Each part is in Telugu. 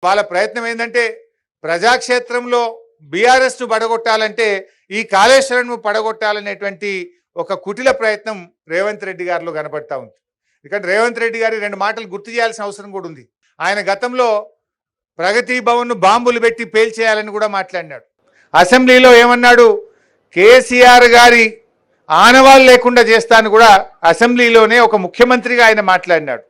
వాళ్ళ ప్రయత్నం ఏంటంటే ప్రజాక్షేత్రంలో బీఆర్ఎస్ ను పడగొట్టాలంటే ఈ కాళేశ్వరం పడగొట్టాలనేటువంటి ఒక కుటిల ప్రయత్నం రేవంత్ రెడ్డి గారిలో కనబడతా ఉంది. ఎందుకంటే రేవంత్ రెడ్డి గారి రెండు మాటలు గుర్తు చేయాల్సిన అవసరం కూడా ఉంది. ఆయన గతంలో ప్రగతి భవన్ ను బాంబులు పెట్టి పేల్చేయాలని కూడా మాట్లాడినాడు. అసెంబ్లీలో ఏమన్నాడు, కేసీఆర్ గారి ఆనవాళ్ళు లేకుండా చేస్తాను కూడా అసెంబ్లీలోనే ఒక ముఖ్యమంత్రిగా ఆయన మాట్లాడినాడు.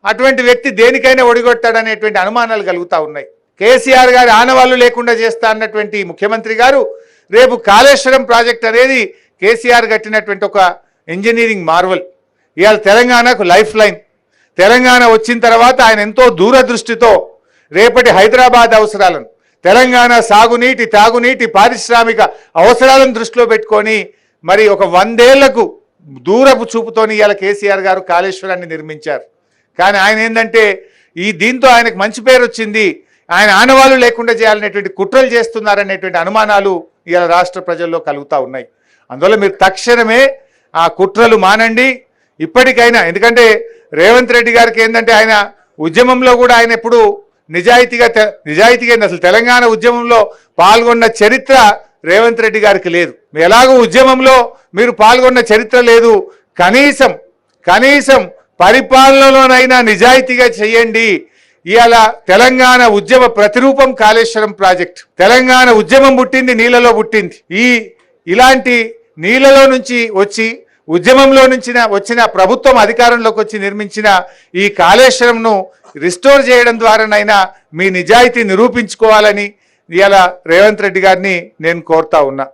అటువంటి వ్యక్తి దేనికైనా ఒడిగొట్టాడనేటువంటి అనుమానాలు కలుగుతూ ఉన్నాయి. కేసీఆర్ గారి ఆనవాళ్ళు లేకుండా చేస్తా అన్నటువంటి ముఖ్యమంత్రి గారు రేపు కాళేశ్వరం ప్రాజెక్ట్ అనేది కేసీఆర్ కట్టినటువంటి ఒక ఇంజనీరింగ్ మార్వల్. ఇవాళ తెలంగాణకు లైఫ్ లైన్. తెలంగాణ వచ్చిన తర్వాత ఆయన ఎంతో దూరదృష్టితో రేపటి హైదరాబాద్ అవసరాలను, తెలంగాణ సాగునీటి, తాగునీటి, పారిశ్రామిక అవసరాలను దృష్టిలో పెట్టుకొని మరి ఒక 100 ఏళ్లకు దూరపు చూపుతోని ఇవాళ కేసీఆర్ గారు కాళేశ్వరాన్ని నిర్మించారు. కానీ ఆయన ఏంటంటే దీంతో ఆయనకు మంచి పేరు వచ్చింది, ఆయన ఆనవాళ్ళు లేకుండా చేయాలనేటువంటి కుట్రలు చేస్తున్నారనేటువంటి అనుమానాలు ఇవాళ రాష్ట్ర ప్రజల్లో కలుగుతూ ఉన్నాయి. అందువల్ల మీరు తక్షణమే ఆ కుట్రలు మానండి ఇప్పటికైనా. ఎందుకంటే రేవంత్ రెడ్డి గారికి ఏంటంటే ఆయన ఉద్యమంలో కూడా ఆయన ఎప్పుడు నిజాయితీగా అసలు తెలంగాణ ఉద్యమంలో పాల్గొన్న చరిత్ర రేవంత్ రెడ్డి గారికి లేదు. ఎలాగో ఉద్యమంలో మీరు పాల్గొన్న చరిత్ర లేదు, కనీసం పరిపాలనలోనైనా నిజాయితీగా చేయండి. ఇవాళ తెలంగాణ ఉద్యమ ప్రతిరూపం కాళేశ్వరం ప్రాజెక్ట్. తెలంగాణ ఉద్యమం పుట్టింది నీళ్ళలో పుట్టింది. ఇలాంటి నీళ్ళలో నుంచి వచ్చి ఉద్యమంలో నుంచి వచ్చిన ప్రభుత్వం అధికారంలోకి వచ్చి నిర్మించిన ఈ కాళేశ్వరంను రిస్టోర్ చేయడం ద్వారానైనా మీ నిజాయితీ నిరూపించుకోవాలని ఇవాళ రేవంత్ రెడ్డి గారిని నేను కోరుతా ఉన్నా.